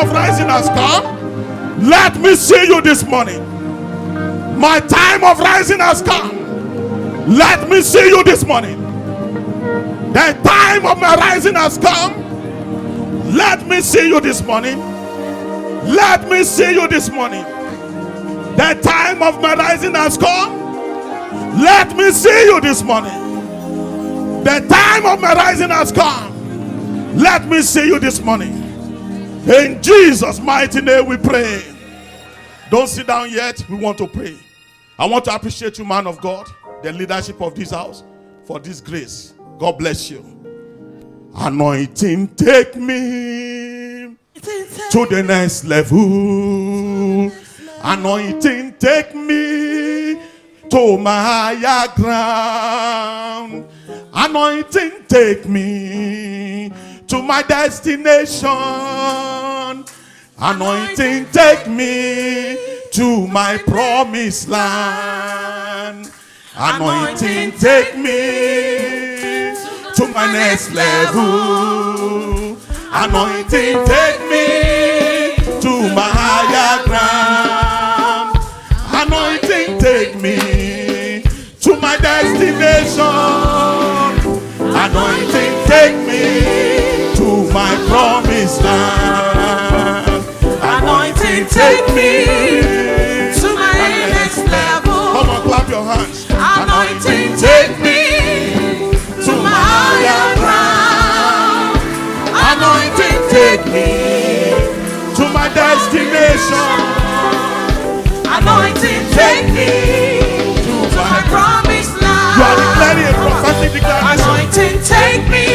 of rising has come. Let me see you this morning. My time of rising has come. Let me see you this morning. The time of my rising has come. Let me see you this morning. Let me see you this morning. The time of my rising has come. Let me see you this morning. The time of my rising has come. Let me see you this morning. In Jesus' mighty name we pray. Don't sit down yet. We want to pray. I want to appreciate you, man of God, the leadership of this house, for this grace. God bless you. Anointing, take me to the next level. Anointing, take me to my higher ground. Anointing, take me to my destination. Anointing, take me to my promised land. Anointing, take me to my next level. Anointing, take me to my higher ground. Anointing, take me to my destination. Anointing, take me to my promised land. Anointing, take me to my next level. Come on, clap your hands. Anointing, take me to my higher ground. Anointing, take me to my destination. Anointing, take me to my promised land. You are declaring a prophetic declaration. Anointing, take me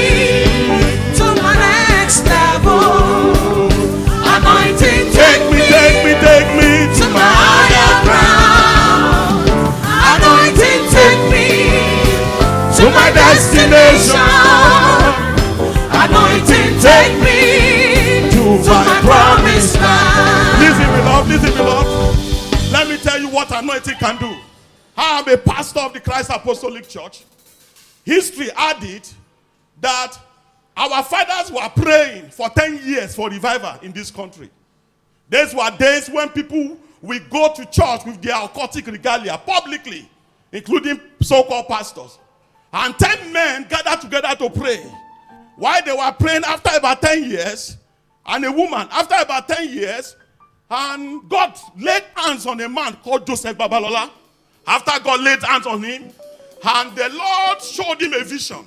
to my next level. Anointing, take me to my higher ground. Anointing, take me to my destination. Anointing, take me to my promised land. Listen, beloved. Let me tell you what anointing can do. I am a pastor of the Christ Apostolic Church. History had it that our fathers were praying for 10 years for revival in this country. These were days when people will go to church with their occultic regalia publicly, including so-called pastors. And 10 men gathered together to pray. While they were praying, after about 10 years, and a woman, after about 10 years, and God laid hands on a man called Joseph Babalola. After God laid hands on him, and the Lord showed him a vision.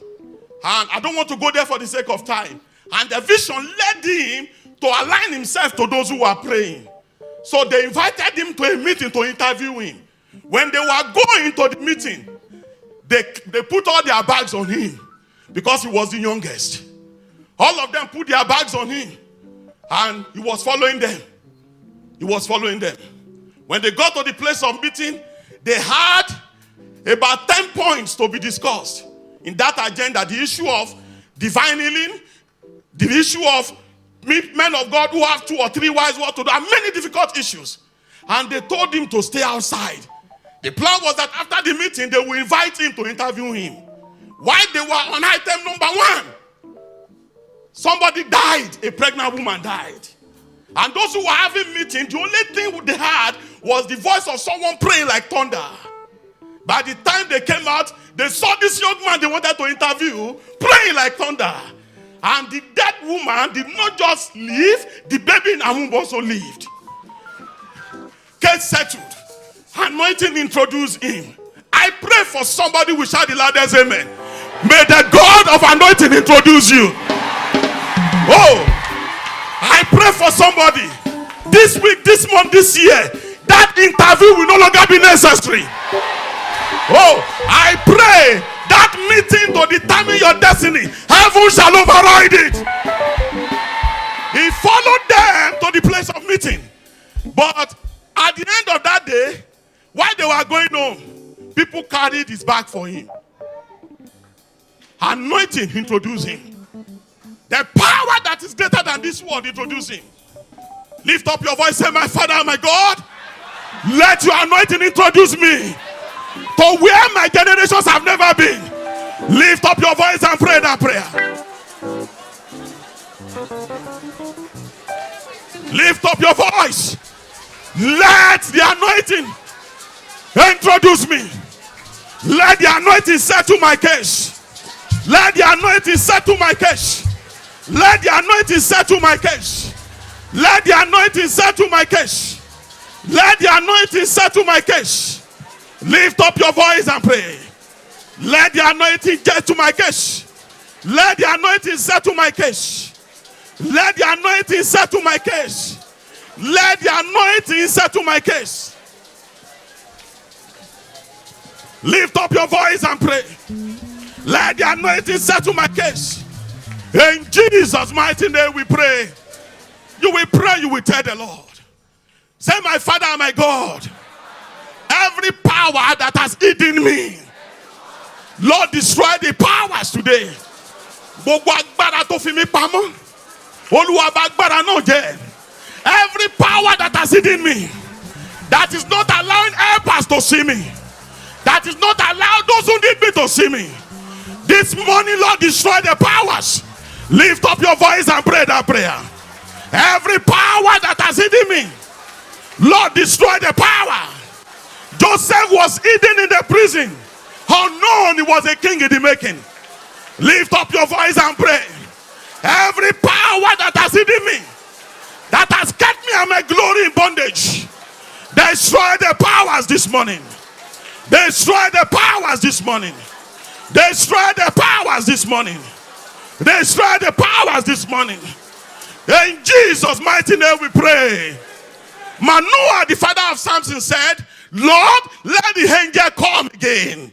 And I don't want to go there for the sake of time. And the vision led him to align himself to those who were praying. So they invited him to a meeting to interview him. When they were going to the meeting, they put all their bags on him because he was the youngest. All of them put their bags on him, and he was following them. He was following them. When they got to the place of meeting, they had about 10 points to be discussed. In that agenda, the issue of divine healing, the issue of men of God who have 2 or 3 wives, what to do, and many difficult issues. And they told him to stay outside. The plan was that after the meeting, they will invite him to interview him. While they were on item number 1, somebody died, a pregnant woman died. And those who were having meeting, the only thing they had was the voice of someone praying like thunder. By the time they came out, they saw this young man they wanted to interview praying like thunder. And the dead woman did not just leave, the baby in her womb also lived. Case settled. Anointing introduced him. I pray for somebody who shout the loudest amen. May the God of anointing introduce you. Oh, I pray for somebody this week, this month, this year, that interview will no longer be necessary. Oh, I pray that meeting to determine your destiny, heaven shall override it. He followed them to the place of meeting. But at the end of that day, while they were going home, people carried his bag for him. Anointing introduced him. The power that is greater than this world introduced him. Lift up your voice, say, my Father, my God, let your anointing introduce me to where my generations have never been. Lift up your voice and pray that prayer. Lift up your voice. Let the anointing introduce me. Let the anointing settle my case. Let the anointing settle my case. Let the anointing settle my case. Let the anointing settle my case. Let the anointing settle my case. Lift up your voice and pray. Let the anointing get to my case. Let the anointing settle my case. Let the anointing settle my case. Let the anointing settle my case. Lift up your voice and pray. Let the anointing settle my case. In Jesus' mighty name we pray. You will pray, you will tell the Lord. Say, my Father and my God, every power that has eaten me, Lord, destroy the powers today. Every power that has hidden me, that is not allowing helpers to see me, that is not allowing those who need me to see me, this morning, Lord, destroy the powers. Lift up your voice and pray that prayer. Every power that has hidden me, Lord, destroy the power. Joseph was hidden in the prison. Unknown, he was a king in the making. Lift up your voice and pray. Every power that has hidden me, that has kept me and my glory in bondage, destroy the powers this morning. Destroy the powers this morning. Destroy the powers this morning. Destroy the powers this morning. In Jesus' mighty name we pray. Manoah, the father of Samson, said, Lord, let the angel come again.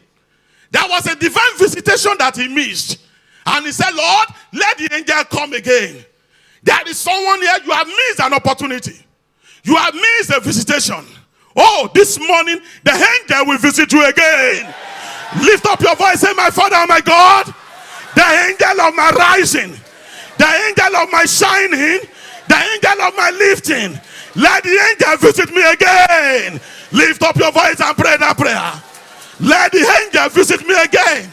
There was a divine visitation that he missed. And he said, Lord, let the angel come again. There is someone here, you have missed an opportunity. You have missed a visitation. Oh, this morning, the angel will visit you again. Lift up your voice, say, my Father and my God, the angel of my rising, the angel of my shining, the angel of my lifting, let the angel visit me again. Lift up your voice and pray that prayer. Let the angel visit me again.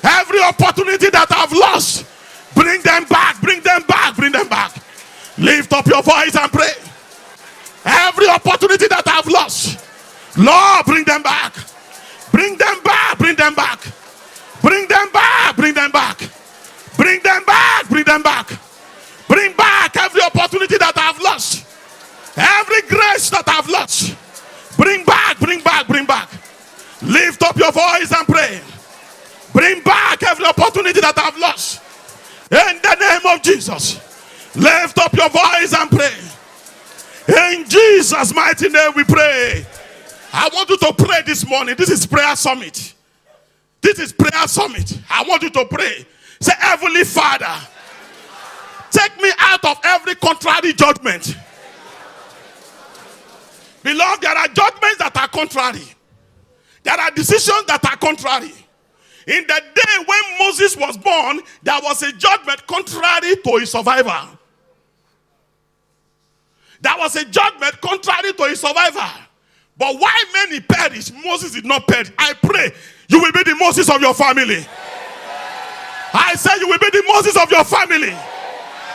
Every opportunity that I've lost, bring them back, bring them back, bring them back. Lift up your voice and pray. Every opportunity that I've lost, Lord, bring them back. Bring them back, bring them back. Bring them back, bring them back. Bring them back, bring them back. Bring back every opportunity that I've lost. Every grace that I've lost. Bring back, bring back, bring back. Lift up your voice and pray. Bring back every opportunity that I've lost. In the name of Jesus. Lift up your voice and pray. In Jesus' mighty name we pray. I want you to pray this morning. This is prayer summit. This is prayer summit. I want you to pray. Say, Heavenly Father, take me out of every contrary judgment. Beloved, there are judgments that are contrary. There are decisions that are contrary. In the day when Moses was born, there was a judgment contrary to his survivor. There was a judgment contrary to his survivor. But why many perish, Moses did not perish. I pray you will be the Moses of your family. I say you will be the Moses of your family.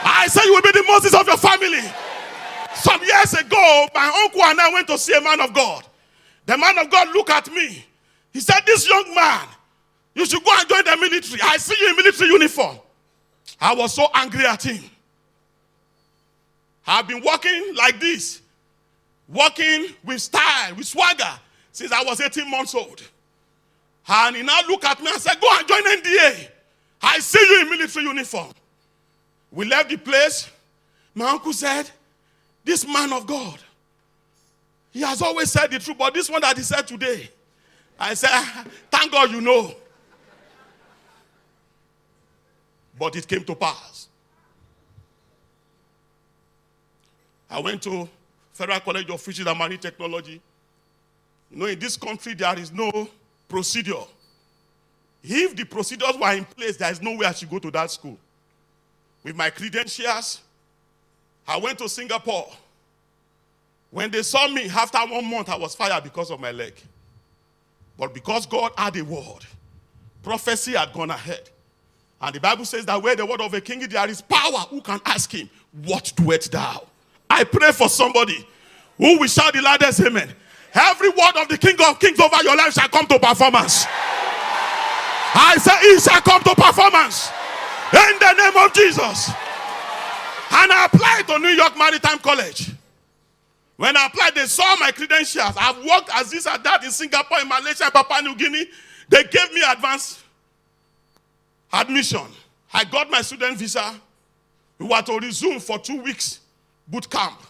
I say you will be the Moses of your family. Some years ago, my uncle and I went to see a man of God. The man of God looked at me. He said, this young man, you should go and join the military. I see you in military uniform. I was so angry at him. I've been walking like this. Walking with style, with swagger, since I was 18 months old. And he now looked at me and said, go and join NDA. I see you in military uniform. We left the place. My uncle said, this man of God, he has always said the truth, but this one that he said today, I said, thank God you know. But it came to pass. I went to Federal College of Fisheries and Marine Technology. You know, in this country, there is no procedure. If the procedures were in place, there is no way I should go to that school. With my credentials, I went to Singapore. When they saw me, after 1 month, I was fired because of my leg. But because God had a word, prophecy had gone ahead. And the Bible says that where the word of a king is, there is power. Who can ask him, what doest thou? I pray for for somebody who will shout the loudest amen. Every word of the King of Kings over your life shall come to performance. I say it shall come to performance. In the name of Jesus. And I applied to New York Maritime College. When I applied, they saw my credentials. I've worked as this and that in Singapore, in Malaysia, and Papua New Guinea. They gave me advance admission. I got my student visa. We were to resume for 2 weeks boot camp.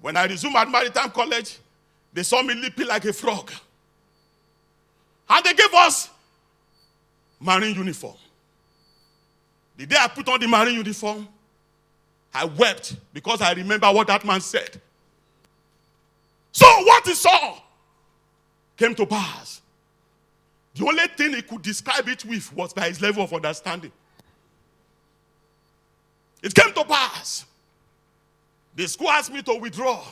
When I resumed at Maritime College, they saw me leaping like a frog. And they gave us marine uniform. The day I put on the marine uniform, I wept because I remember what that man said. So what he saw came to pass. The only thing he could describe it with was by his level of understanding. It came to pass. The school asked me to withdraw.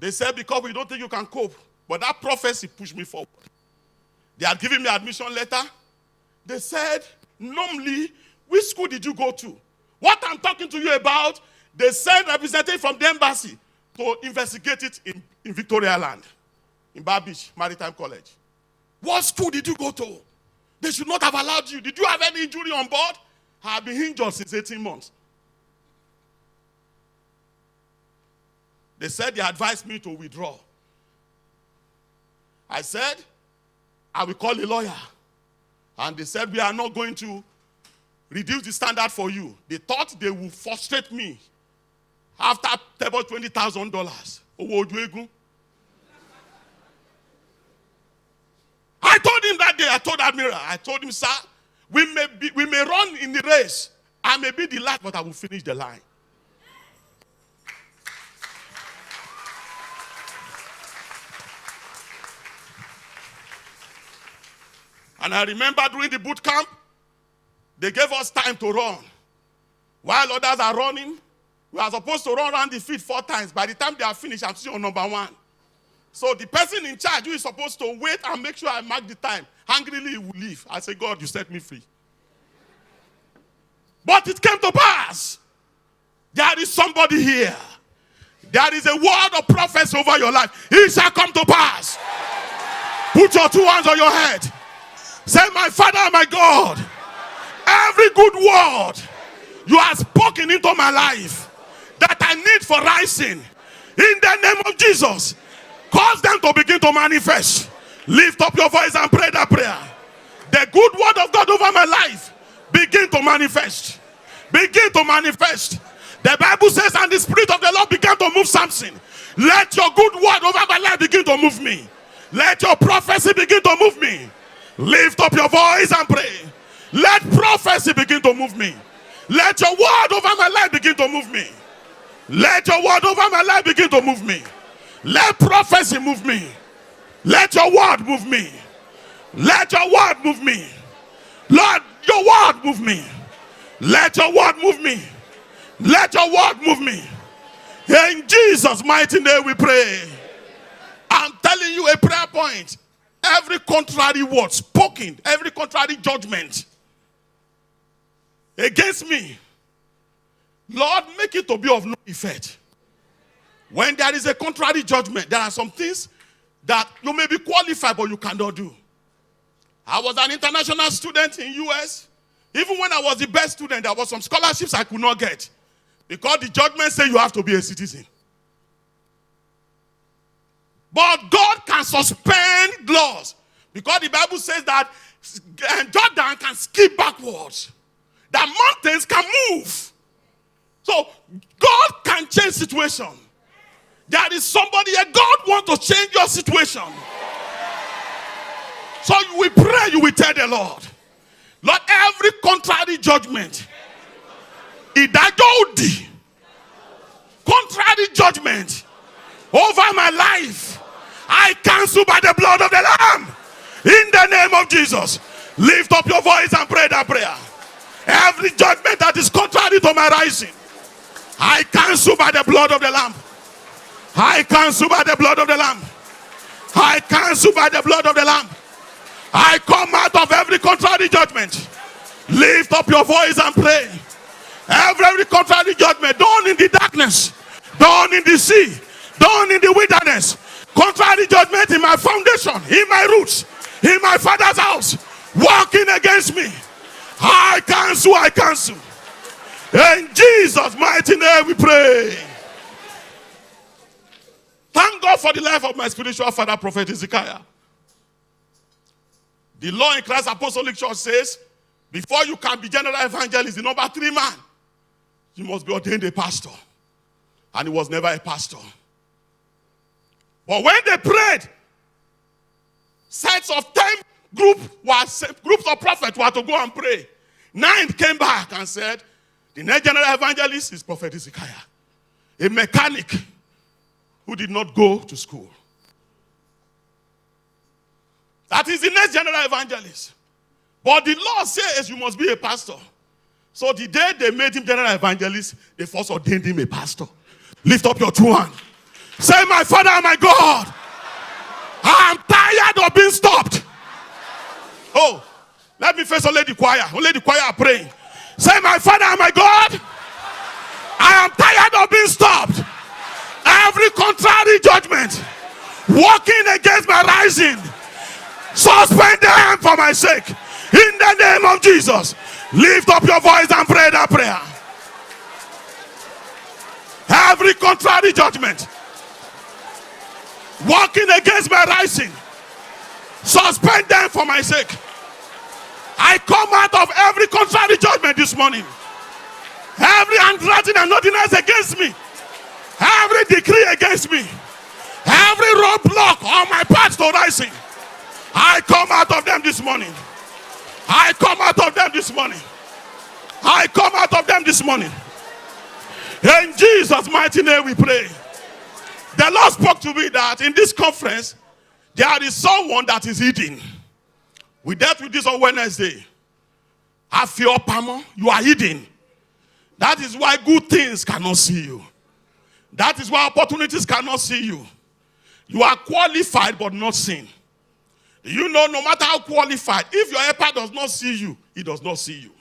They said, because we don't think you can cope. But that prophecy pushed me forward. They had given me admission letter. They said, normally, which school did you go to? What I'm talking to you about, they sent representative from the embassy to investigate it in Victoria Land, in Bar Beach Maritime College. What school did you go to? They should not have allowed you. Did you have any injury on board? I have been injured since 18 months. They said they advised me to withdraw. I said, I will call a lawyer. And they said, we are not going to reduce the standard for you. They thought they would frustrate me after about $20,000. I told him that day, I told Admiral, I told him, sir, we may run in the race. I may be the last, but I will finish the line. And I remember during the boot camp, they gave us time to run. While others are running, we are supposed to run around the field 4 times. By the time they are finished, I'm still on number 1. So the person in charge who is supposed to wait and make sure I mark the time, hungrily he will leave. I say, God, you set me free. But it came to pass. There is somebody here. There is a word of prophecy over your life. It shall come to pass. Put your 2 hands on your head. Say, my Father, my God, every good word you have spoken into my life that I need for rising, in the name of Jesus, cause them to begin to manifest. Lift up your voice and pray that prayer. The good word of God over my life, begin to manifest. Begin to manifest. The Bible says, and the Spirit of the Lord began to move Samson. Let your good word over my life begin to move me. Let your prophecy begin to move me. Lift up your voice and pray. Let prophecy begin to move me. Let your word over my life begin to move me. Let your word over my life begin to move me. Let prophecy move me. Let your word move me. Let your word move me. Lord, your word move me. Let your word move me. Let your word move me. In Jesus' mighty name we pray. I'm telling you a prayer point. Every contrary word spoken, every contrary judgment against me, Lord, make it to be of no effect. When there is a contrary judgment, there are some things that you may be qualified, but you cannot do. I was an international student in US. Even when I was the best student, there were some scholarships I could not get because the judgment said you have to be a citizen. But God can suspend laws because the Bible says that Jordan can skip backwards. That mountains can move. So God can change situation. There is somebody here, God wants to change your situation. So you will pray, you will tell the Lord, Lord, every contrary judgment, contrary judgment over my life, I cancel by the blood of the Lamb. In the name of Jesus. Lift up your voice and pray that prayer. Every judgment that is contrary to my rising, I cancel by the blood of the Lamb. I cancel by the blood of the Lamb. I cancel by the blood of the Lamb. I come out of every contrary judgment. Lift up your voice and pray. Every contrary judgment done in the darkness, dawn in the sea, dawn in the wilderness, contrary judgment in my foundation, in my roots, in my father's house, working against me. I cancel. In Jesus' mighty name we pray. Thank God for the life of my spiritual father, Prophet Ezekiah. The law in Christ Apostolic Church says, before you can be general evangelist, the number 3 man, you must be ordained a pastor. And he was never a pastor. But when they prayed, sets of 10 groups of prophets were to go and pray. 9 came back and said, the next general evangelist is Prophet Ezekiah, a mechanic who did not go to school. That is the next general evangelist. But the law says you must be a pastor. So the day they made him general evangelist, they first ordained him a pastor. Lift up your 2 hands. Say, my Father and my God, I am tired of being stopped. Oh, let me face only the choir. Only the choir are praying. Say, my Father and my God, I am tired of being stopped. Every contrary judgment working against my rising, suspend them for my sake. In the name of Jesus, lift up your voice and pray that prayer. Every contrary judgment working against my rising, suspend them for my sake. I come out of every contrary judgment this morning. Every handwriting and ordinance against me, every decree against me, every roadblock on my path to rising, I come out of them this morning. I come out of them this morning. I come out of them this morning. In Jesus' mighty name we pray. The Lord spoke to me that in this conference, there is someone that is hidden. We dealt with this on Wednesday. Afiopamo, you are hidden. That is why good things cannot see you. That is why opportunities cannot see you. You are qualified but not seen. You know, no matter how qualified, if your helper does not see you, he does not see you.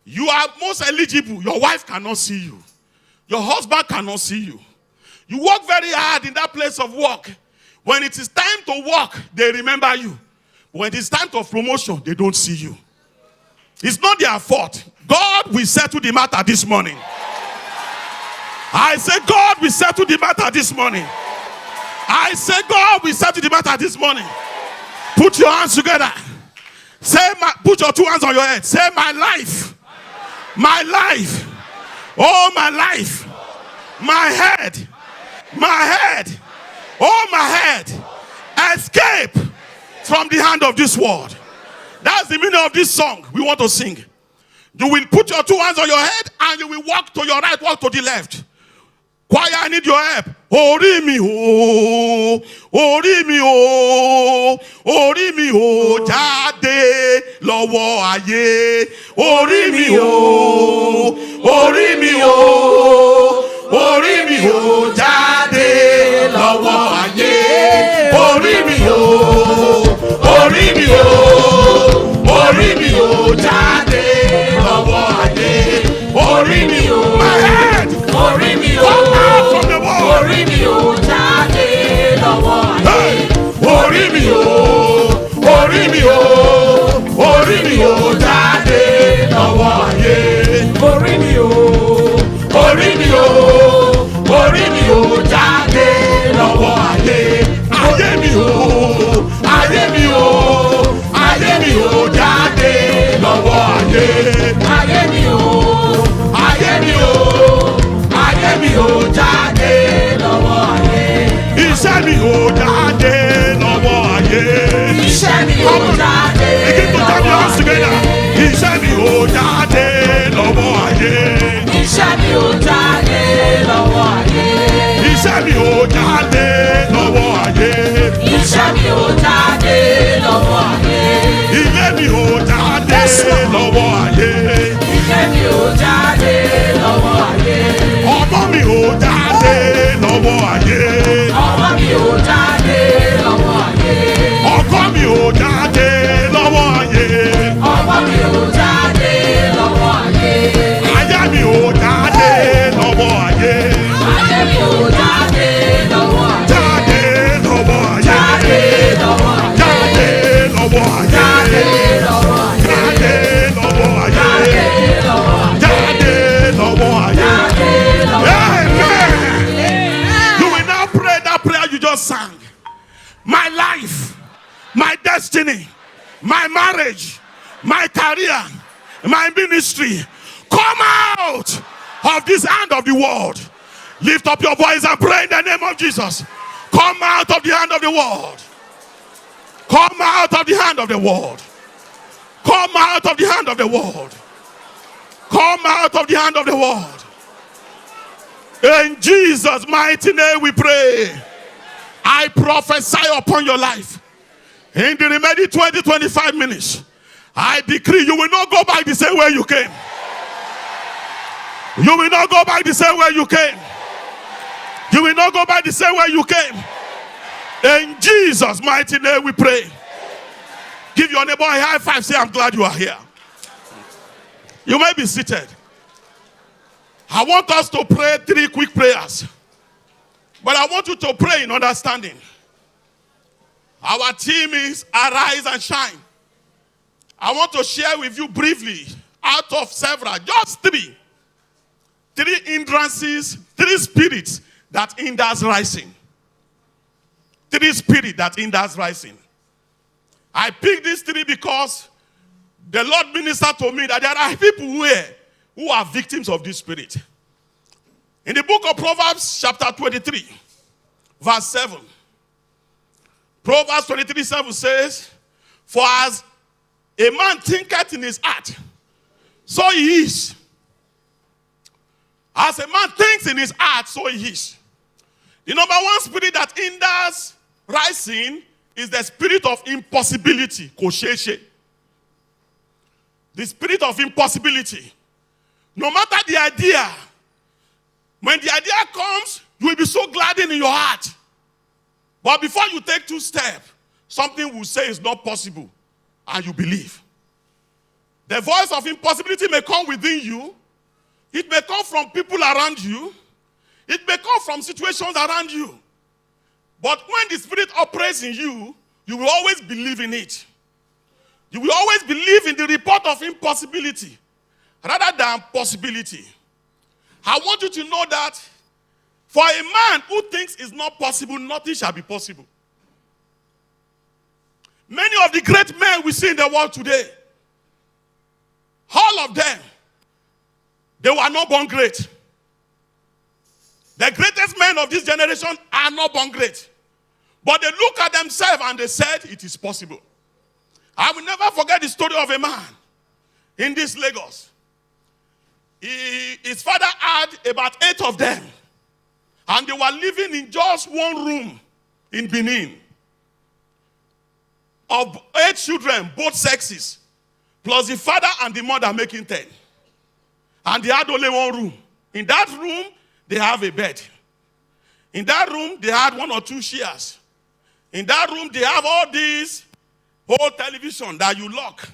You are most eligible. Your wife cannot see you. Your husband cannot see you. You work very hard in that place of work. When it is time to work, they remember you. When it is time of promotion, they don't see you. It's not their fault. God will settle the matter this morning. I say God will settle the matter this morning. I say God will settle the matter this morning. Put your hands together. Put your 2 hands on your head. Say, my life. My life. Oh, my life. My head. My head. Oh, my head. Escape from the hand of this world. That's the meaning of this song we want to sing. You will put your 2 hands on your head and you will walk to your right, walk to the left. Choir, I need your help. Ori mi o, ori mi o, ori mi o, jáde lọ́wọ́ ayé. Ori mi o, ori mi o, ori mi o, jáde lọ́wọ́ ayé. Ori mi o, ori mi o, ori mi o, jáde lọ́wọ́ ayé. Ori mi o, my head. Ori mi o, ori mi o, jáde lọ́wọ́ ayé. Ori mi o, ori mi o, ori mi o, jáde lọ́wọ́ ayé. Ori mi o, ori mi o, ori mi o, jáde lọ́wọ́ ayé. Ayé mi o, ayé mi o, ayé mi o, jáde lọ́wọ́ ayé. Ayé mi o, ayé mi o, ayé mi o, jáde lọ́wọ́ ayé. Iṣẹ́ mi ò jáde lọ́wọ́ ayé. Iṣẹ́ mi ò jáde lọ́wọ́ ayé. Iṣẹ́ mi ò jáde lọ́wọ́ ayé. Iṣẹ́ mi ò jáde lọ́wọ́ ayé. Iṣẹ́ mi ò jáde lọ́wọ́ ayé. Iṣẹ́ mi ò jáde lọ́wọ́ ayé. Ilé mi ò jáde lọ́wọ́ ayé. Ilé mi ò jáde lọ́wọ́ ayé. Ọmọ mi ò jáde lọ́wọ́ ayé. Ọmọ mi ò jáde lọ́wọ́ ayé. Ọkọ mi ò jáde lọ́wọ́ ayé. Ọmọ mi ò jáde lọ́wọ́ ayé. Aya mi ò jáde lọ́wọ́ ayé. Ayé my marriage, my career, my ministry, come out of this hand of the world. Lift up your voice and pray in the name of Jesus. Come out of the hand of the world. Come out of the hand of the world. Come out of the hand of the world. Come out of the hand of the world. In Jesus' mighty name we pray. I prophesy upon your life. In the remaining 20-25 minutes, I decree you will not go back the same way you came. You will not go back the same way you came. You will not go back the same way you came. In Jesus' mighty name we pray. Give your neighbor a high five. Say, I'm glad you are here. You may be seated. I want us to pray 3 quick prayers. But I want you to pray in understanding. Our theme is Arise and Shine. I want to share with you briefly, out of several, just 3. 3 hindrances, 3 spirits that hinders rising. 3 spirits that hinders rising. I picked these 3 because the Lord ministered to me that there are people here who are victims of this spirit. In the book of Proverbs, chapter 23, verse 7. Proverbs 23:7 says, for as a man thinketh in his heart, so he is. As a man thinks in his heart, so he is. The number 1 spirit that hinders rising is the spirit of impossibility, kosheshe. The spirit of impossibility. No matter the idea, when the idea comes, you will be so gladdened in your heart. But before you take 2 steps, something will say it's not possible, and you believe. The voice of impossibility may come within you. It may come from people around you. It may come from situations around you. But when the spirit operates in you, you will always believe in it. You will always believe in the report of impossibility rather than possibility. I want you to know that for a man who thinks it's not possible, nothing shall be possible. Many of the great men we see in the world today, all of them, they were not born great. The greatest men of this generation are not born great. But they look at themselves and they said, it is possible. I will never forget the story of a man in this Lagos. His father had about 8 of them. And they were living in just one room in Benin. Of 8 children, both sexes, plus the father and the mother making 10. And they had only one room. In that room, they have a bed. In that room, they had 1 or 2 chairs. In that room, they have all these whole television that you lock.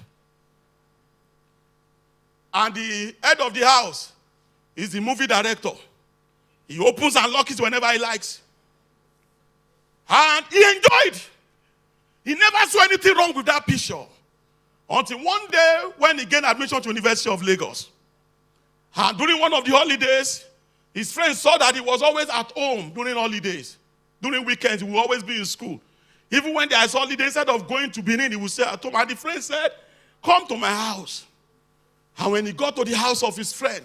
And the head of the house is the movie director. He opens and locks it whenever he likes. And he enjoyed. He never saw anything wrong with that picture. Until one day when he gained admission to University of Lagos. And during one of the holidays, his friends saw that he was always at home during holidays. During weekends, he would always be in school. Even when there is holiday, instead of going to Benin, he would stay at home. And the friend said, come to my house. And when he got to the house of his friend,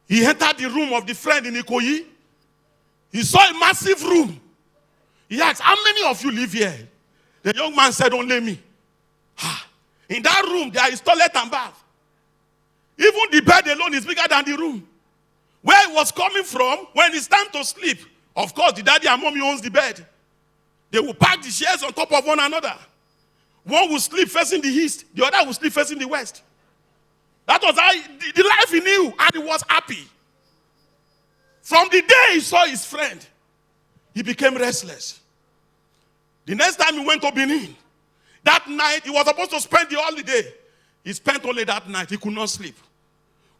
he entered the room of the friend in Ikoyi. He saw a massive room. He asked, how many of you live here? The young man said, only me. In that room, there is toilet and bath. Even the bed alone is bigger than the room. Where he was coming from, when it's time to sleep, of course, the daddy and mommy owns the bed. They will pack the chairs on top of one another. One will sleep facing the east, the other will sleep facing the west. That was how the life he knew, and he was happy. From the day he saw his friend, he became restless. The next time he went to Benin, that night, he was supposed to spend the holiday. He spent only that night. He could not sleep.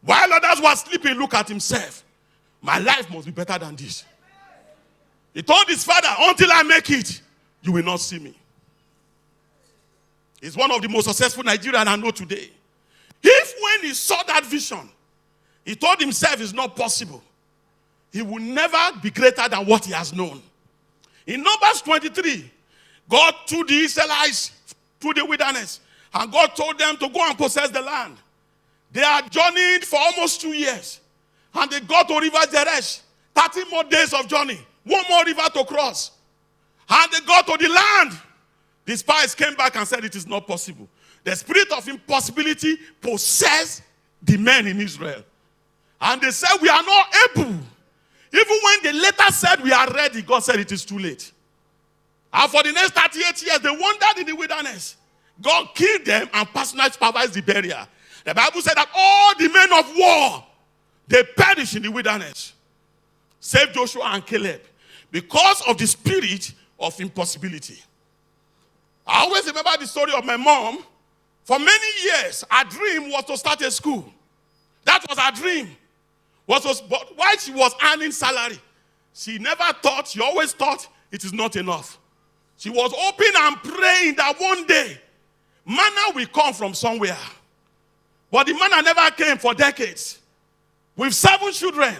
While others were sleeping, look at himself. My life must be better than this. He told his father, until I make it, you will not see me. He's one of the most successful Nigerians I know today. If when he saw that vision, he told himself it's not possible, he will never be greater than what he has known. In Numbers 23, God told the Israelites through the wilderness. And God told them to go and possess the land. They had journeyed for almost 2 years. And they got to River Zeresh. 30 more days of journey. One more river to cross. And they got to the land. The spies came back and said it is not possible. The spirit of impossibility possessed the men in Israel. And they said, we are not able. Even when they later said we are ready, God said it is too late. And for the next 38 years, they wandered in the wilderness. God killed them and personally supervised the burial. The Bible said that all the men of war, they perished in the wilderness. Save Joshua and Caleb. Because of the spirit of impossibility. I always remember the story of my mom. For many years, her dream was to start a school. That was her dream. But while she was earning salary, she never thought, she always thought it is not enough. She was hoping and praying that one day, manna will come from somewhere. But the manna never came for decades. With 7 children,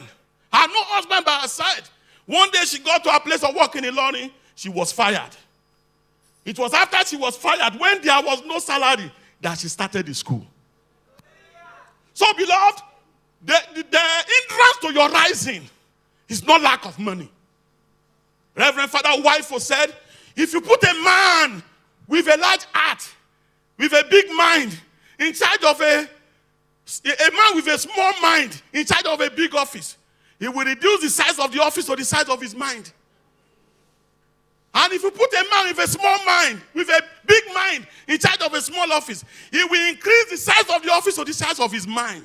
had no husband by her side. One day she got to a place of work in Ilorin, she was fired. It was after she was fired, when there was no salary, that she started the school. So, beloved, the hindrance to your rising is not lack of money. Reverend Father Wifo said, if you put a man with a large heart, with a big mind, in charge of a man with a small mind, in charge of a big office, he will reduce the size of the office to the size of his mind. And if you put a man with a small mind, with a big mind, in charge of a small office, he will increase the size of the office to the size of his mind.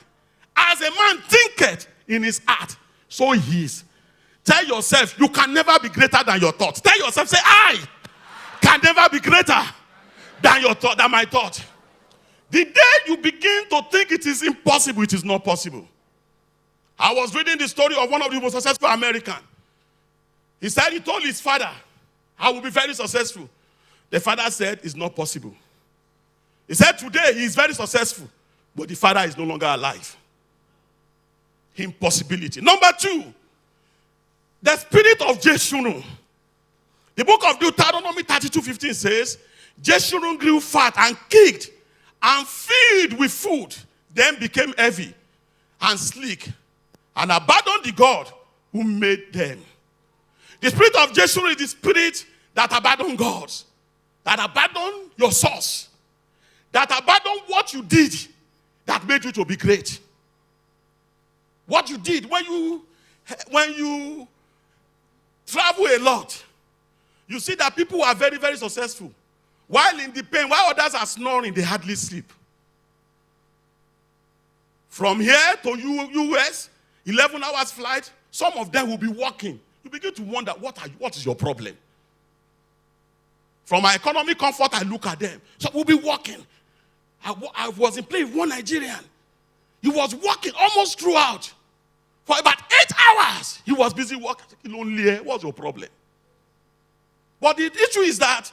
As a man thinketh in his heart, so he is. Tell yourself, you can never be greater than your thoughts. Tell yourself, say, I can never be greater than your thought, than my thought. The day you begin to think it is impossible, it is not possible. I was reading the story of one of the most successful Americans. He said he told his father, I will be very successful. The father said, it's not possible. He said today he is very successful, but the father is no longer alive. Impossibility. Number 2, the spirit of Jeshurun. The book of Deuteronomy 32:15 says, Jeshurun grew fat and kicked and filled with food, then became heavy and sleek and abandoned the God who made them. The spirit of Jeshurun is the spirit that abandoned God, that abandoned your source, that abandoned what you did that made you to be great. What you did when you travel a lot, you see that people are very, very successful. While in the pain, while others are snoring, they hardly sleep. From here to US, 11 hours flight, some of them will be walking. You begin to wonder, what is your problem? From my economic comfort, I look at them. So we'll be walking. I was in play with one Nigerian. He was walking almost throughout. For about 8 hours, he was busy walking. Lonely, what's your problem? But the issue is that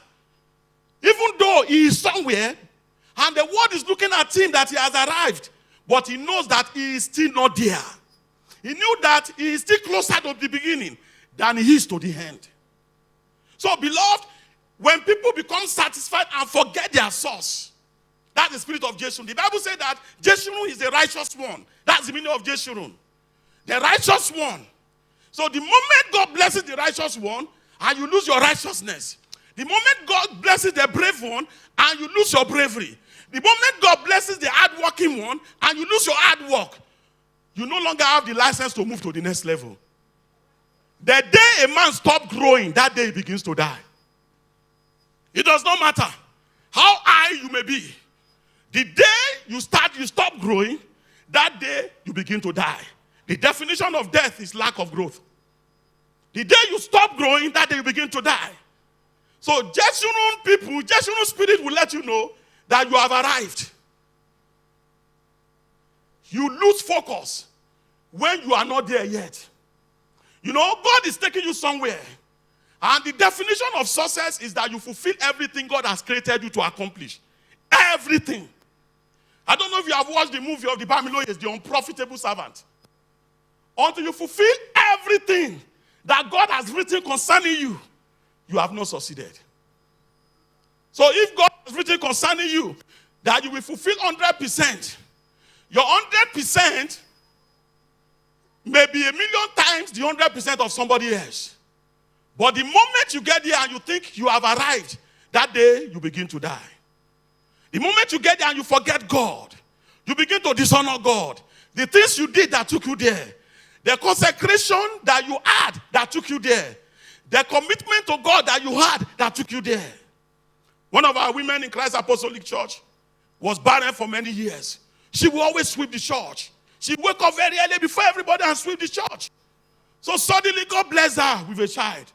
even though he is somewhere, and the world is looking at him that he has arrived, but he knows that he is still not there. He knew that he is still closer to the beginning than he is to the end. So, beloved, when people become satisfied and forget their source, that's the spirit of Jeshurun. The Bible says that Jeshurun is the righteous one. That's the meaning of Jeshurun. The righteous one. So the moment God blesses the righteous one, and you lose your righteousness. The moment God blesses the brave one, and you lose your bravery. The moment God blesses the hardworking one, and you lose your hard work, you no longer have the license to move to the next level. The day a man stops growing, that day he begins to die. It does not matter how high you may be. The day you stop growing, that day you begin to die. The definition of death is lack of growth. The day you stop growing, that day you begin to die. So Jeshurun people, Jeshurun spirit will let you know that you have arrived. You lose focus when you are not there yet. You know, God is taking you somewhere. And the definition of success is that you fulfill everything God has created you to accomplish. Everything. I don't know if you have watched the movie of the Bamiloyes, The Unprofitable Servant. Until you fulfill everything that God has written concerning you, you have not succeeded. So if God is written concerning you, that you will fulfill 100%. Your 100% may be 1,000,000 times the 100% of somebody else. But the moment you get there and you think you have arrived, that day you begin to die. The moment you get there and you forget God, you begin to dishonor God. The things you did that took you there, the consecration that you had that took you there, the commitment to God that you had that took you there. One of our women in Christ Apostolic Church was barren for many years. She will always sweep the church. She wake up very early before everybody and sweep the church. So suddenly God blessed her with a child.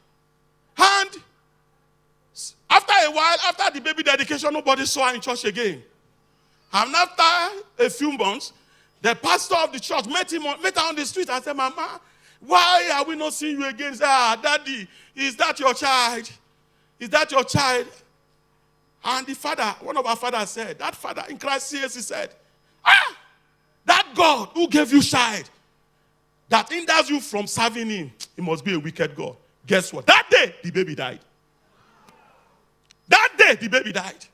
And after a while, after the baby dedication, nobody saw her in church again. And after a few months, the pastor of the church met her on the street and said, Mama, why are we not seeing you again? He said, Daddy, is that your child? Is that your child? And the father, one of our fathers said, that father in Christ CS, he said, that God who gave you child, that hinders you from serving him, he must be a wicked God. Guess what? That day, the baby died. That day, the baby died.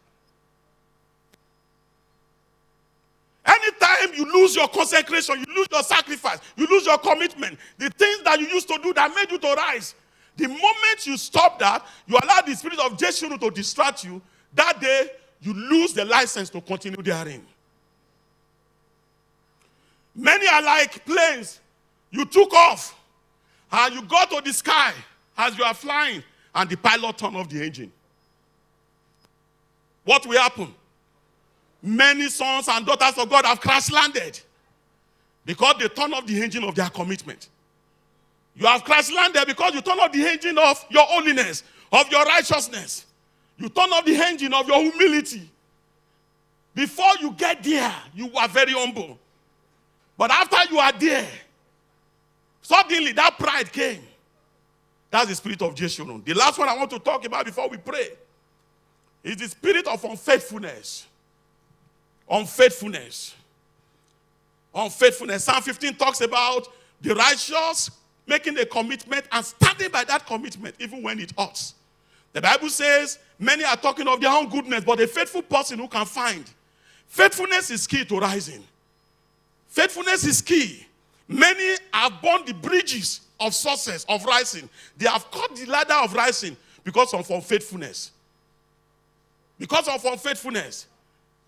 Anytime you lose your consecration, you lose your sacrifice, you lose your commitment, the things that you used to do that made you to rise, the moment you stop that, you allow the spirit of Jeshurun to distract you, that day, you lose the license to continue therein. Many are like planes. You took off and you got to the sky as you are flying and the pilot turned off the engine. What will happen? Many sons and daughters of God have crash landed because they turned off the engine of their commitment. You have crash landed because you turned off the engine of your holiness, of your righteousness. You turn off the engine of your humility. Before you get there, you are very humble. But after you are there, suddenly that pride came. That's the spirit of Jeshurun. The last one I want to talk about before we pray is the spirit of unfaithfulness. Unfaithfulness. Unfaithfulness. Psalm 15 talks about the righteous making a commitment and standing by that commitment even when it hurts. The Bible says many are talking of their own goodness, but a faithful person who can find. Faithfulness is key to rising. Faithfulness is key. Many have borne the bridges of success, of rising. They have cut the ladder of rising because of unfaithfulness. Because of unfaithfulness.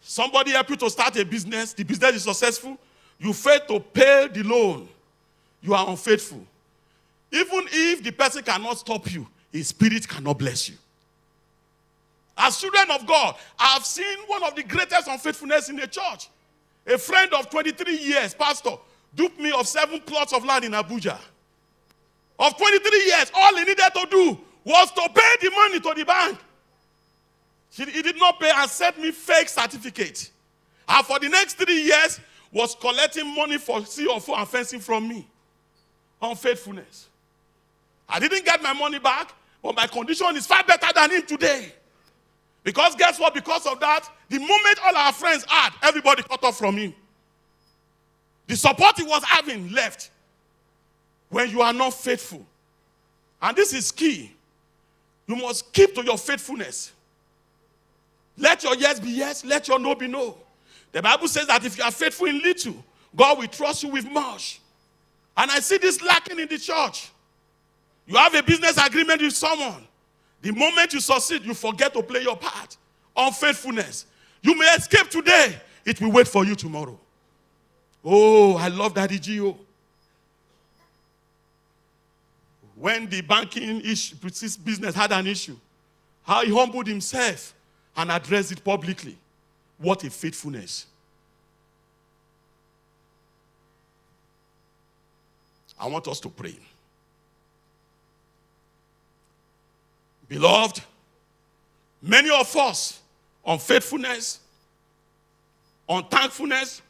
Somebody helped you to start a business. The business is successful. You fail to pay the loan. You are unfaithful. Even if the person cannot stop you, his spirit cannot bless you. As children of God, I have seen one of the greatest unfaithfulness in the church. A friend of 23 years, pastor, duped me of 7 plots of land in Abuja. Of 23 years, all he needed to do was to pay the money to the bank. He did not pay and sent me fake certificate. And for the next 3 years, was collecting money for CFO and fencing from me. Unfaithfulness. I didn't get my money back, but my condition is far better than him today. Because guess what? Because of that, the moment all our friends had, everybody cut off from him. The support he was having left. When you are not faithful. And this is key. You must keep to your faithfulness. Let your yes be yes, let your no be no. The Bible says that if you are faithful in little, God will trust you with much. And I see this lacking in the church. You have a business agreement with someone. The moment you succeed, you forget to play your part. Unfaithfulness. You may escape today. It will wait for you tomorrow. Oh, I love Daddy Gio. When the banking business had an issue, how he humbled himself and addressed it publicly. What a faithfulness. I want us to pray. Beloved, many of us, unfaithfulness, unthankfulness,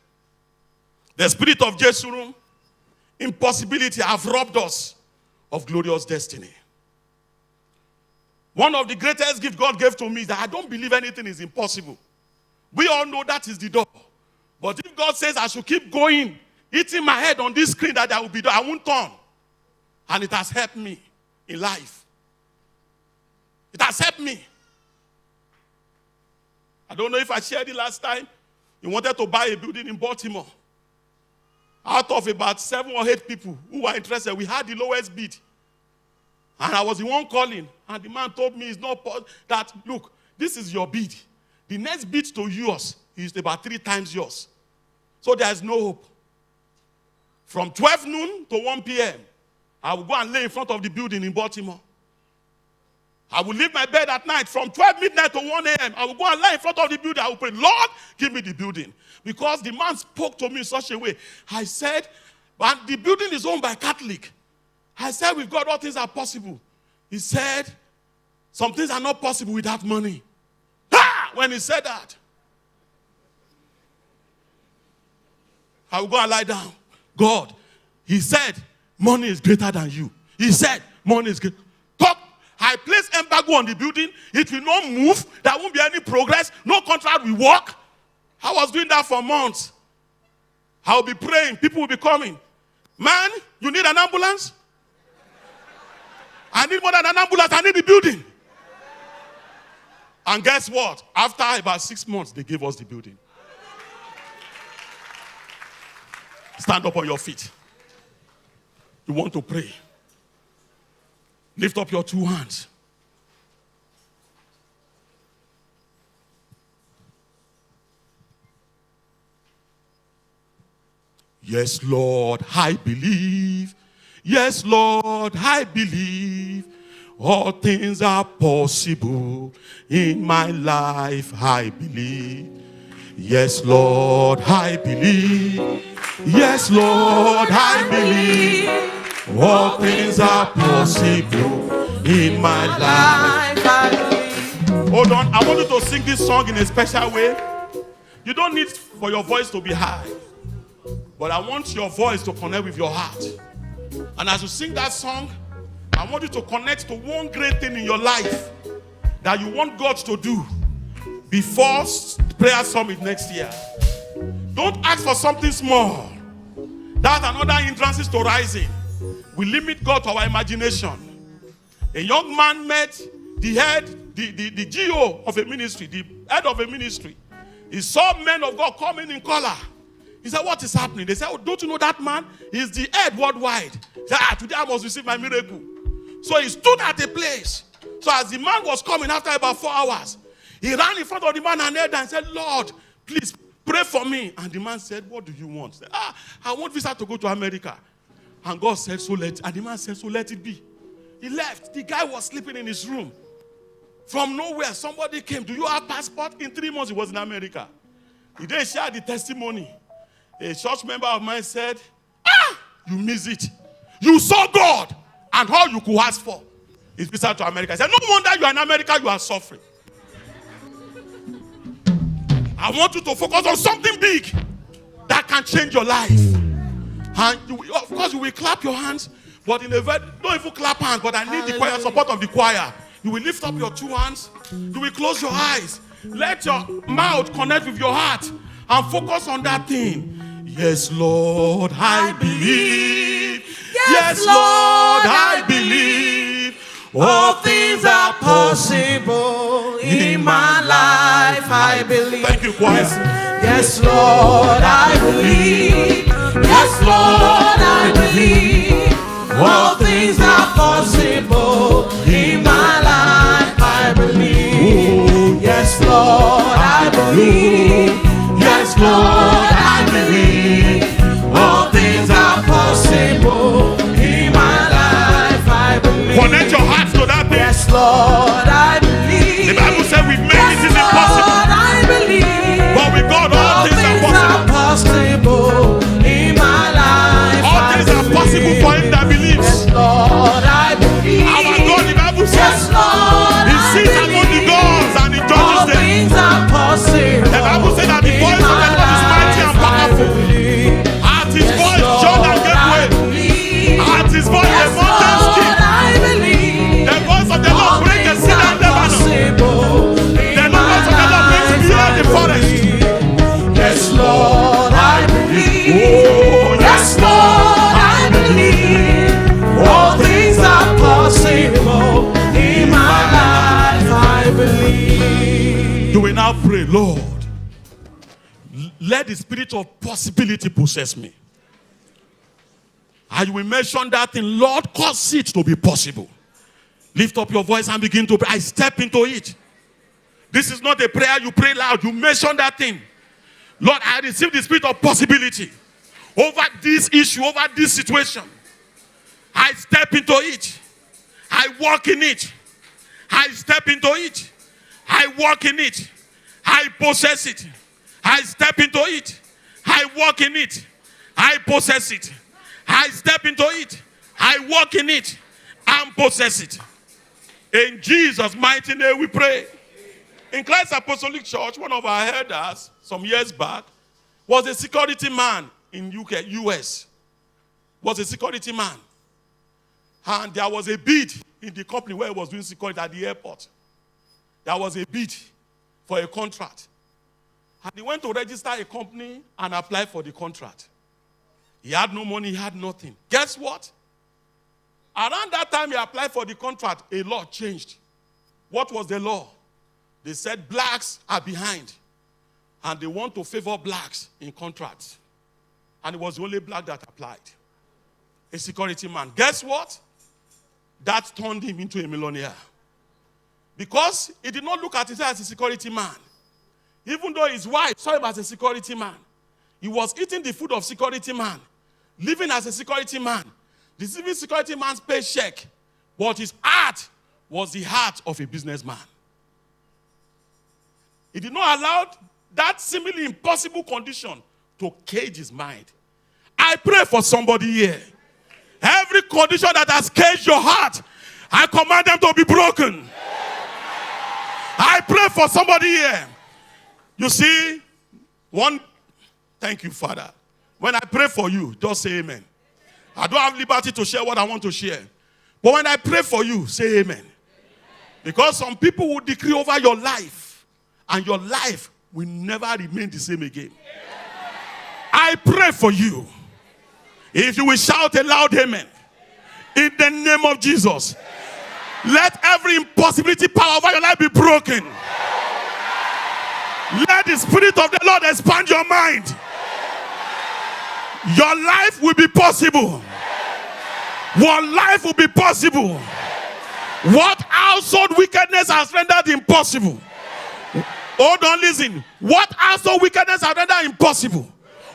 the spirit of Jeshurun, impossibility have robbed us of glorious destiny. One of the greatest gifts God gave to me is that I don't believe anything is impossible. We all know that is the door. But if God says I should keep going, hitting my head on this screen that I will be there, I won't turn. And it has helped me in life. It has helped me. I don't know if I shared it last time. He wanted to buy a building in Baltimore. Out of about 7 or 8 people who were interested, we had the lowest bid. And I was the one calling. And the man told me it's not that, look, this is your bid. The next bid to yours is about 3 times yours. So there's no hope. From 12 noon to 1 p.m., I will go and lay in front of the building in Baltimore. I will leave my bed at night from 12 midnight to 1 a.m. I will go and lie in front of the building. I will pray, Lord, give me the building. Because the man spoke to me in such a way. I said, but the building is owned by Catholic. I said, with God, all things are possible. He said, some things are not possible without money. Ah! When he said that, I will go and lie down. God, he said, money is greater than you. He said, money is greater. Talk. I place embargo on the building. It will not move. There won't be any progress. No contract will work. I was doing that for months. I will be praying. People will be coming. Man, you need an ambulance? I need more than an ambulance. I need the building. And guess what? After about 6 months, they gave us the building. Stand up on your feet. You want to pray. Lift up your 2 hands. Yes, Lord, I believe. Yes, Lord, I believe. All things are possible in my life, I believe. Yes, Lord, I believe. Yes, Lord, I believe. All things are possible in my life, I believe. Hold on, I want you to sing this song in a special way. You don't need for your voice to be high, but I want your voice to connect with your heart. And as you sing that song, I want you to connect to one great thing in your life that you want God to do before prayer summit next year. Don't ask for something small. That's another hindrance to rising. We limit God to our imagination. A young man met the head, the GO of a ministry, the head of a ministry. He saw men of God coming in color. He said, what is happening? They said, oh, don't you know that man? He's the head worldwide. He said, today I must receive my miracle. So he stood at a place. So as the man was coming after about 4 hours, he ran in front of the man and knelt and said, Lord, please pray for me. And the man said, what do you want? He said, I want visa to go to America. And God said, and the man said, so let it be. He left. The guy was sleeping in his room. From nowhere, somebody came. Do you have passport? In 3 months, he was in America. He then shared the testimony. A church member of mine said, you miss it. You saw God and all you could ask for is visa to America. He said, no wonder you are in America, you are suffering. I want you to focus on something big that can change your life. And of course, you will clap your hands, but in a very, don't even clap hands, but I need the choir support of the choir. You will lift up your 2 hands. You will close your eyes. Let your mouth connect with your heart and focus on that thing. Yes, Lord, I believe. Yes, Lord, I believe. All things are possible in my life, I believe. Thank you, choir. Yes, Lord, I believe. Yes, Lord, I believe. All things are possible in my life, I believe. Yes, Lord, I believe. Yes, Lord, I believe. All things are possible in my life, I believe. Connect your heart to that thing. Yes, Lord, I believe. The Bible said with men it is impossible. Lord, I believe. But with God all things are possible. In my life, All things are possible for him that believes. Yes, Lord, Lord, let the spirit of possibility possess me. I will mention that thing, Lord, cause it to be possible. Lift up your voice and begin to pray. I step into it. This is not a prayer you pray loud. You mention that thing. Lord, I receive the spirit of possibility over this issue, over this situation. I step into it. I walk in it. I step into it. I walk in it. I possess it. I step into it. I walk in it. I possess it. I step into it. I walk in it and possess it. In Jesus' mighty name we pray. In Christ Apostolic Church, one of our elders some years back was a security man in US. Was a security man. And there was a bid in the company where he was doing security at the airport. There was a bid for a contract. And he went to register a company and apply for the contract. He had no money, he had nothing. Guess what? Around that time he applied for the contract, a law changed. What was the law? They said blacks are behind. And they want to favor blacks in contracts. And it was the only black that applied. A security man. Guess what? That turned him into a millionaire. Because he did not look at himself as a security man. Even though his wife saw him as a security man. He was eating the food of security man. Living as a security man. Receiving security man's paycheck. But his heart was the heart of a businessman. He did not allow that seemingly impossible condition to cage his mind. I pray for somebody here. Every condition that has caged your heart, I command them to be broken. I pray for somebody here. You see, thank you, Father. When I pray for you, just say amen. I don't have liberty to share what I want to share. But when I pray for you, say amen. Because some people will decree over your life, and your life will never remain the same again. I pray for you. If you will shout a loud amen, in the name of Jesus, let every impossibility power over your life be broken. Let the Spirit of the Lord expand your mind. Your life will be possible. Your life will be possible. What household wickedness has rendered impossible? Hold on, listen. What household wickedness has rendered impossible?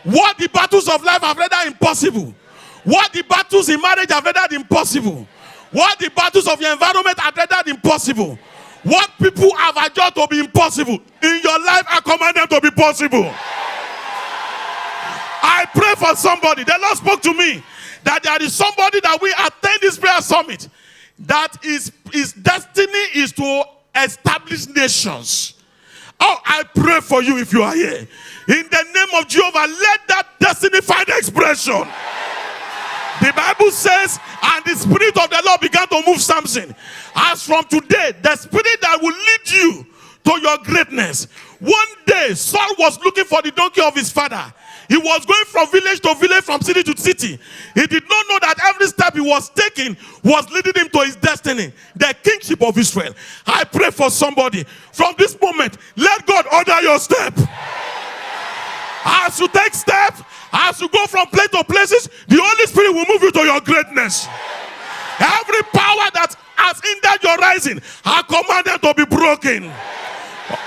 What the battles of life have rendered impossible? What the battles in marriage have rendered impossible? What the battles of your environment have rendered impossible? What people have adjusted to be impossible in your life, I command them to be possible. I pray for somebody. The Lord spoke to me that there is somebody that we attend this prayer summit that his destiny is to establish nations. Oh, I pray for you if you are here. In the name of Jehovah, let that destiny find expression. The Bible says, and the Spirit of the Lord began to move Samson. As from today, the Spirit that will lead you to your greatness. One day, Saul was looking for the donkey of his father. He was going from village to village, from city to city. He did not know that every step he was taking was leading him to his destiny, the kingship of Israel. I pray for somebody. From this moment, let God order your step. As you take steps, as you go from place to places, the Holy Spirit will move you to your greatness. Every power that has hindered your rising, I command them to be broken.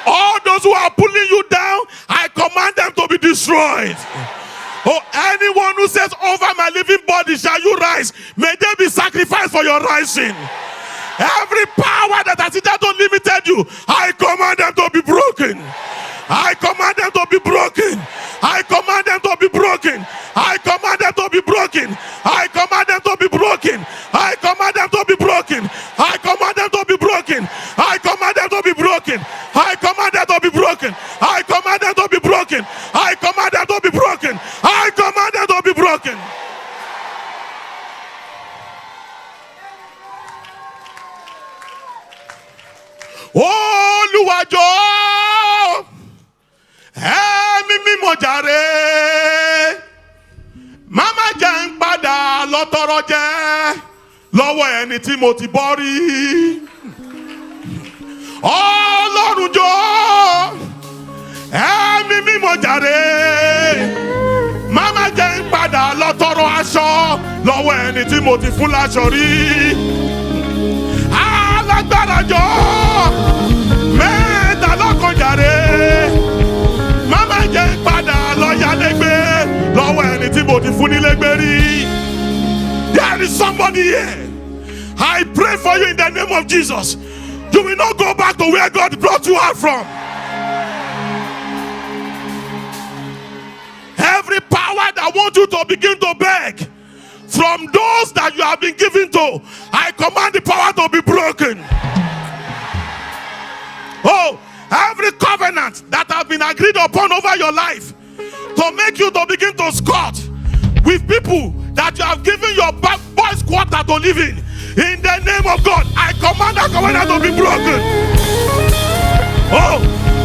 All those who are pulling you down, I command them to be destroyed. Oh, anyone who says, over my living body shall you rise, may they be sacrificed for your rising. Every power that has hitherto limited you, I command them to be broken. I command them to be broken. I command them to be broken. I command them to be broken. I command them to be broken. I command them to be broken. I command them to be broken. I command them to be broken. I command them to be broken. I command them to be broken. I command them to be broken. I command them to be broken. Olúwa jọ̀ọ́, ẹ̀mí mímọ́ jàre, mama jẹ́ ń padà lọ tọrọ jẹ lọ́wọ́ ẹni tí mo ti bọ́ rí. Ọlọ́run jọ̀ọ́, lọ́kàn jàre. Mama jẹ́ ń padà lọ tọrọ aṣọ lọ́wọ́ ẹni tí mo ti fún láṣọ rí. Alágbára jọ mẹ́ta lọ́kàn jàre. Mama jẹ́ ń padà lọ yálégbé lọ́wọ́ ẹni tí mo ti fún nílégbé rí. There is somebody here. I pray for you in the name of Jesus. You will not go back to where God brought you out from. Every power that wants you to begin to beg from those that you have been given to, I command the power to be broken. Oh, every covenant that has been agreed upon over your life to make you to begin to squat with people that you have given your boys' quarter to live in the name of God, I command that covenant to be broken. Oh,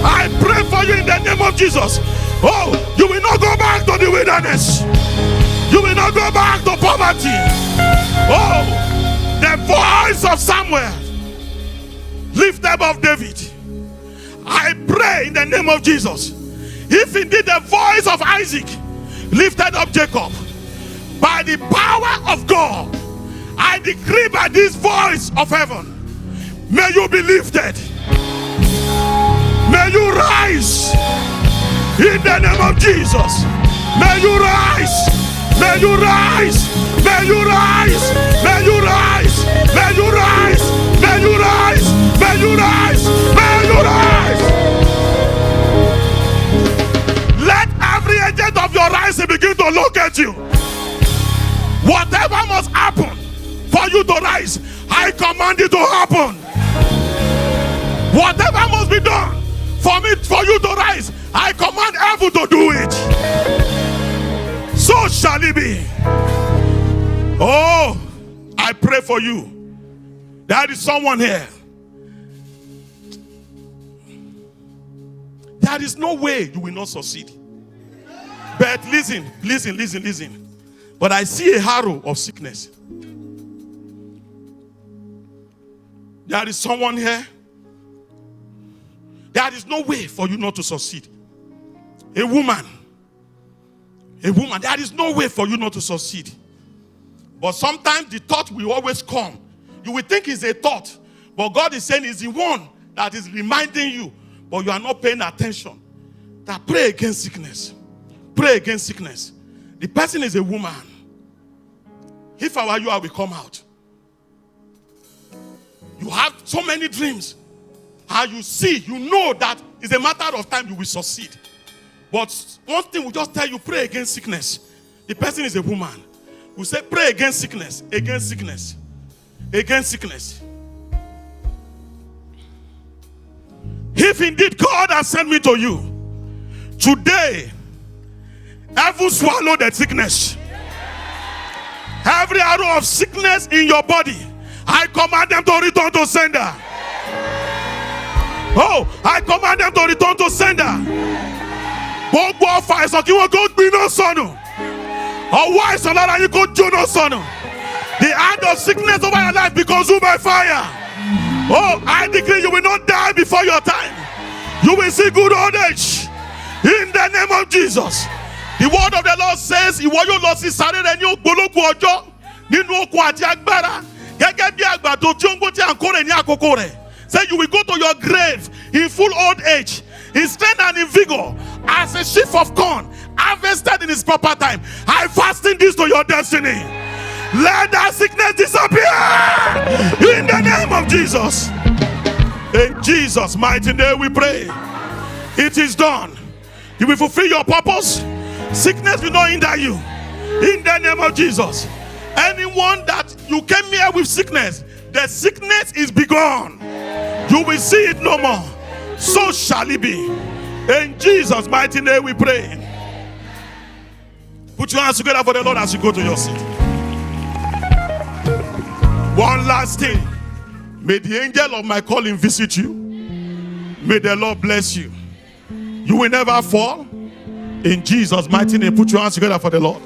I pray for you in the name of Jesus. Oh, you will not go back to the wilderness. You will not go back to poverty. Oh, the voice of Samuel lifted above David. I pray in the name of Jesus. If indeed the voice of Isaac lifted up Jacob, by the power of God, I decree by this voice of heaven, may you be lifted. May you rise in the name of Jesus. May you rise. May you rise. May you rise. May you rise. May you rise. May you rise. May you rise. May you rise. Let every agent of your rising begin to look at you. Whatever must happen for you to rise, I command it to happen. Whatever must be done for you to rise, I command heaven to do it. So shall it be. Oh, I pray for you. There is someone here. There is no way you will not succeed. But listen. But I see a harrow of sickness. There is someone here. There is no way for you not to succeed. A woman. There is no way for you not to succeed. But sometimes the thought will always come. You will think it's a thought. But God is saying it's the one that is reminding you. But you are not paying attention. That pray against sickness. Pray against sickness. The person is a woman. If I were you, I will come out. You have so many dreams. And you see, you know that it's a matter of time you will succeed. But one thing will just tell you, pray against sickness. The person is a woman. We say, pray against sickness. Against sickness. Against sickness. If indeed God has sent me to you, today, heaven swallow that sickness. Every arrow of sickness in your body, I command them to return to sender. Oh, I command them to return to sender. Gbogbo ọfà àìsàn kí wọ́n kó gbiná sọnù. Ọwọ́ àìsàn lára yín kó jóná sọnù. The hand of sickness over your life be consumed by fire. Oh, I decree you will not die before your time. You will see good old age. In the name of Jesus. The word of the Lord says, ìwọ yóò lọ sí sáré rẹ ní ògbólógbòó ọjọ́ nínú okun àti agbára gẹ́gẹ́ bí àgbàdo tí ó ń gbó tí à ń kórè ní àkókò rẹ̀. Say you will go to your grave in full old age, in strength and in vigor, as a sheaf of corn harvested in its proper time. I fasten this to your destiny. Let that sickness disappear in the name of Jesus. In Jesus' mighty name we pray. It is done. You will fulfill your purpose. Sickness will not hinder you. In the name of Jesus. Anyone that you came here with sickness, the sickness is begone. You will see it no more. So shall it be. In Jesus' mighty name we pray. Put your hands together for the Lord as you go to your seat. One last thing. May the angel of my calling visit you. May the Lord bless you. You will never fall. In Jesus' mighty name, put your hands together for the Lord.